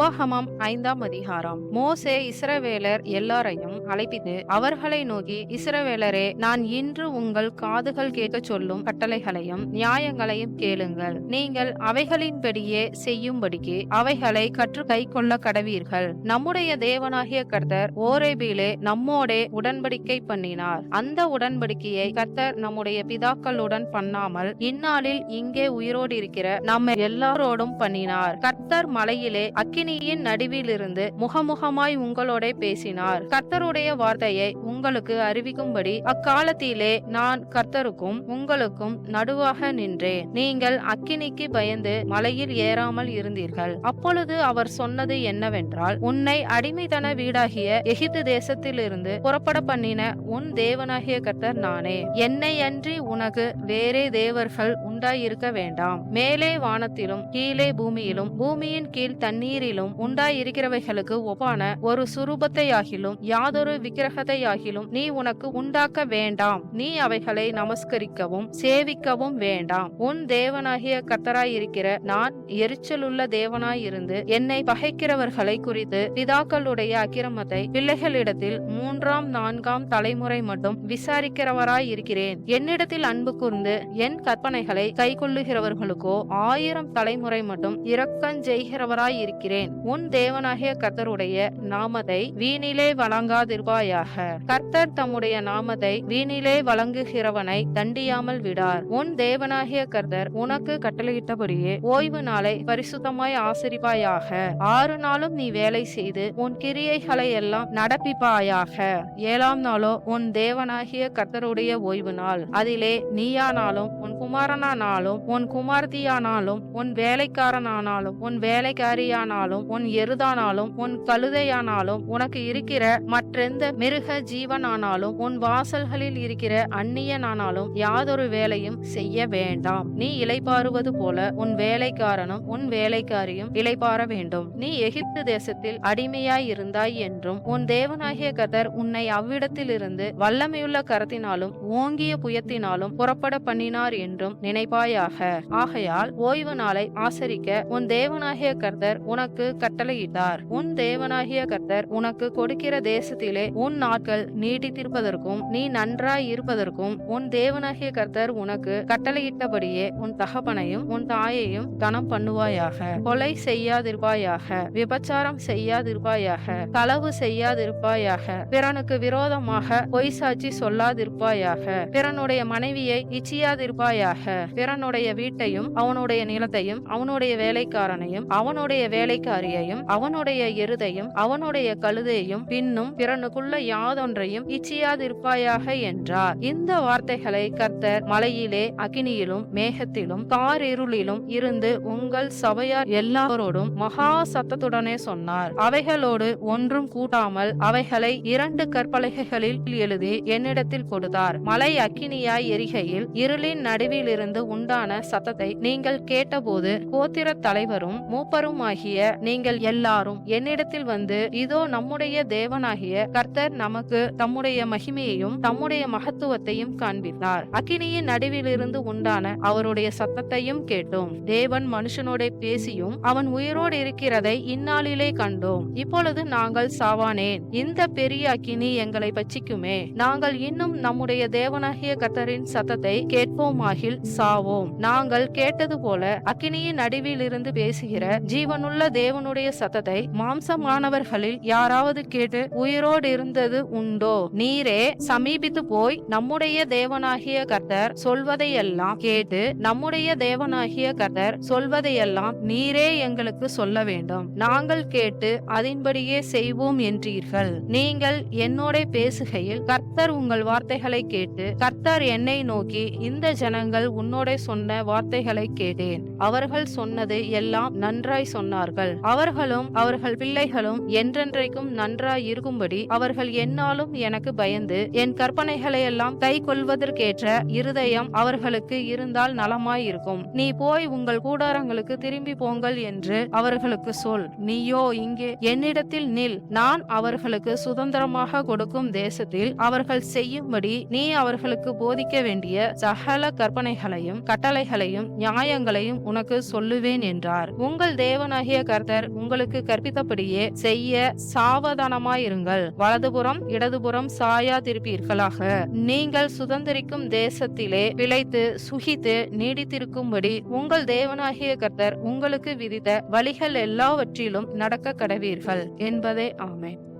உபாகமம் 5ஆம் அதிகாரம். மோசே இஸ்ரவேலர் எல்லாரையும் அழைப்பித்து அவர்களை நோக்கி, இஸ்ரவேலரே, நான் இன்று உங்கள் காதுகள் கேட்கச் சொல்லும் கட்டளைகளையும் நியாயங்களையும் கேளுங்கள். நீங்கள் அவைகளின்படியே செய்யும்படிக்கு அவைகளை கற்று கை கொள்ள கடவீர்கள். நம்முடைய தேவனாகிய கர்த்தர் ஓரேபிலே நம்மோடே உடன்படிக்கை பண்ணினார். அந்த உடன்படிக்கையை கர்த்தர் நம்முடைய பிதாக்களுடன் பண்ணாமல் இந்நாளில் இங்கே உயிரோடு இருக்கிற நம்ம எல்லாரோடும் பண்ணினார். கர்த்தர் மலையிலே அக்கினியின் நடுவிலிருந்து முகமுகமாய் உங்களோட பேசினார். கர்த்தருடைய வார்த்தையை உங்களுக்கு அறிவிக்கும்படி அக்காலத்திலே நான் கர்த்தருக்கும் உங்களுக்கும் நடுவாக நின்றேன். நீங்கள் அக்கினிக்கு பயந்து மலையில் ஏறாமல் இருந்தீர்கள். அப்பொழுது அவர் சொன்னது என்னவென்றால், உன்னை அடிமைத்தன வீடாகிய எகிப்து தேசத்திலிருந்து புறப்பட பண்ணின உன் தேவனாகிய கர்த்தர் நானே. என்னை அன்றி உனக்கு வேறே தேவர்கள் உண்டாயிருக்க வேண்டாம். மேலே வானத்திலும் கீழே பூமியிலும் பூமியின் கீழ் தண்ணீரிலும் உண்டாயிருக்கிறவைகளுக்கு ஒப்பான ஒரு சுரூபத்தையாகிலும் யாதொரு விக்கிரகத்தையாகிலும் நீ உனக்கு உண்டாக்க வேண்டாம். நீ அவைகளை நமஸ்கரிக்கவும் சேவிக்கவும் வேண்டாம். உன் தேவனாகிய கர்த்தராயிருக்கிற நான் எரிச்சலுள்ள தேவனாயிருந்து என்னை பகைக்கிறவர்களை குறித்து பிதாக்களுடைய அக்கிரமத்தை பிள்ளைகளிடத்தில் 3ஆம் 4ஆம் தலைமுறை மட்டும் விசாரிக்கிறவராயிருக்கிறேன். என்னிடத்தில் அன்பு கூர்ந்து என் கற்பனைகளை கை கொள்ளுகிறவர்களுக்கோ 1000 தலைமுறை மட்டும் இரக்கஞ்செய்கிறவராயிருக்கிறேன். உன் தேவனாகிய கர்த்தருடைய நாமத்தை வீணிலே வழங்காதிருப்பாயாக. கர்த்தர் தம்முடைய நாமத்தை வீணிலே வழங்குகிறவனை தண்டியாமல் விடார். உன் தேவனாகிய கர்த்தர் உனக்கு கட்டளையிட்டபடியே ஓய்வு நாளை பரிசுத்தமாய் ஆசரிப்பாயாக. 6 நாளும் நீ வேலை செய்து உன் கிரியைகளை எல்லாம் நடப்பிப்பாயாக. 7ஆம் நாளோ உன் தேவனாகிய கர்த்தருடைய ஓய்வு நாள். அதிலே நீயானாலும் உன் குமாரனானாலும் உன் குமார்த்தியானாலும் உன் வேலைக்காரனானாலும் உன் வேலைக்காரியானாலும் உன் எருதானாலும் உன் கழுதையானாலும் உனக்கு இருக்கிற மற்றெந்த மிருக ஜீவனானாலும் உன் வாசல்களில் இருக்கிற அந்நியனானாலும் யாதொரு வேலையும் செய்ய வேண்டாம். நீ இளைப்பாறுவது போல உன் வேலைக்காரனும் உன் வேலைக்காரியும் இளைப்பாற வேண்டும். நீ எகிப்து தேசத்தில் அடிமையாய் இருந்தாய் என்றும் உன் தேவனாகிய கர்த்தர் உன்னை அவ்விடத்திலிருந்து வல்லமையுள்ள கரத்தினாலும் ஓங்கிய புயத்தினாலும் புறப்பட பண்ணினார் என்றும் நினைப்பாயாக. ஆகையால் ஓய்வு நாளை ஆசரிக்க உன் தேவனாகிய கர்த்தர் உனக்கு கட்டளையிட்டார். உன் தேவனாகிய கர்த்தர் உனக்கு கொடுக்கிற தேசத்திலே உன் நாட்கள் நீடித்திருப்பதற்கும் நீ நன்றாய் இருப்பதற்கும் உன் தேவனாகிய கர்த்தர் உனக்கு கட்டளையிட்டபடியே உன் தகப்பனையும் உன் தாயையும் கனம் பண்ணுவாயாக. கொலை செய்யாதிருப்பாயாக. விபச்சாரம் செய்யாதிருப்பாயாக. களவு செய்யாதிருப்பாயாக. பிறனுக்கு விரோதமாக பொய் சாட்சி சொல்லாதிருப்பாயாக. பிறனுடைய மனைவியை இச்சியாதிருப்பாயாக. பிறனுடைய வீட்டையும் அவனுடைய நிலத்தையும் அவனுடைய வேலைக்காரனையும் அவனுடைய வேலைக்காரியையும் அவனுடைய எருதையும் அவனுடைய கழுதையும் பின்னும் பிறனுக்குள்ள யாதொன்றையும் இச்சியாதிருப்பாயாக என்றார். இந்த வார்த்தைகளை கர்த்தர் மலையிலே அக்கினியிலும் மேகத்திலும் காரிருளிலும் இருந்து உங்கள் சபையார் எல்லாரோடும் மகா சத்தத்துடனே சொன்னார். அவைகளோடு ஒன்றும் கூட்டாமல் அவைகளை 2 கற்பலகைகளில் எழுதி என்னிடத்தில் கொடுத்தார். மலை அக்கினியாய் எரிகையில் இருளின் நடுவில் இருந்து உண்டான சத்தத்தை நீங்கள் கேட்டபோது கோத்திர தலைவரும் மூப்பரும் ஆகிய நீங்கள் எல்லாரும் என்னிடத்தில் வந்து, இதோ நம்முடைய தேவனாகிய கர்த்தர் நமக்கு தம்முடைய மகிமையையும் தம்முடைய மகத்துவத்தையும் காண்பித்தார். அக்கினியின் நடுவிலிருந்து உண்டான அவருடைய சத்தத்தையும் கேட்டோம். தேவன் மனுஷனோட பேசியும் அவன் உயிரோடு இருக்கிறதை இந்நாளிலே கண்டோம். இப்பொழுது நாங்கள் சாவானேன்? இந்த பெரிய அக்கினி எங்களை பட்சிக்குமே. நாங்கள் இன்னும் நம்முடைய தேவனாகிய கர்த்தரின் சத்தத்தை கேட்போமாகில் சாவோம். நாங்கள் கேட்டது போல அக்கினியின் நடுவில் இருந்து பேசுகிற ஜீவனுள்ள தேவனுடைய சத்தத்தை மாம்சமானவர்களில் யாராவது கேட்டு உயிரோடு இருந்தது உண்டோ? நீரே சமீபித்து போய் நம்முடைய தேவனாகிய கர்த்தர் சொல்வதையெல்லாம் கேட்டு நம்முடைய தேவனாகிய கர்த்தர் சொல்வதையெல்லாம் நீரே எங்களுக்கு சொல்ல வேண்டும். நாங்கள் கேட்டு அதன்படியே செய்வோம் என்றீர்கள். நீங்கள் என்னோட பேசுகையில் கர்த்தர் உங்கள் வார்த்தைகளை கேட்டு, கர்த்தர் என்னை நோக்கி, இந்த ஜனங்கள் உன்னோட சொன்ன வார்த்தைகளை கேட்டேன். அவர்கள் சொன்னது எல்லாம் நன்றாய் சொன்னார்கள். அவர்களும் அவர்கள் பிள்ளைகளும் என்றென்றைக்கும் நன்றாய் இருக்கும்படி அவர்கள் என்னாலும் எனக்கு பயந்து என் கற்பனைகளை எல்லாம் கை கொள்வதற்கேற்ற இருதயம் அவர்களுக்கு இருந்தால் நலமாயிருக்கும். நீ போய் உங்கள் கூடாரங்களுக்கு திரும்பி போங்கள் என்று அவர்களுக்கு சொல். நீயோ இங்கே என்னிடத்தில் நில். நான் அவர்களுக்கு சுதந்திரமாக கொடுக்கும் தேசத்தில் அவர்கள் செய்யும்படி நீ அவர்களுக்கு போதிக்க வேண்டிய சகல கற்பனை கற்பனைகளையும் கட்டளைகளையும் நியாயங்களையும் உனக்கு சொல்லுவேன் என்றார். உங்கள் தேவனாகிய கர்த்தர் உங்களுக்கு கற்பித்தபடியே செய்ய சாவதானமாயிருங்கள். வலதுபுறம் இடதுபுறம் சாயாதிருப்பீர்களாக. நீங்கள் சுதந்திரிக்கும் தேசத்திலே பிழைத்து சுகித்து நீடித்திருக்கும்படி உங்கள் தேவனாகிய கர்த்தர் உங்களுக்கு விதித்த வழிகள் எல்லாவற்றிலும் நடக்க கடவீர்கள் என்பதே ஆமென்.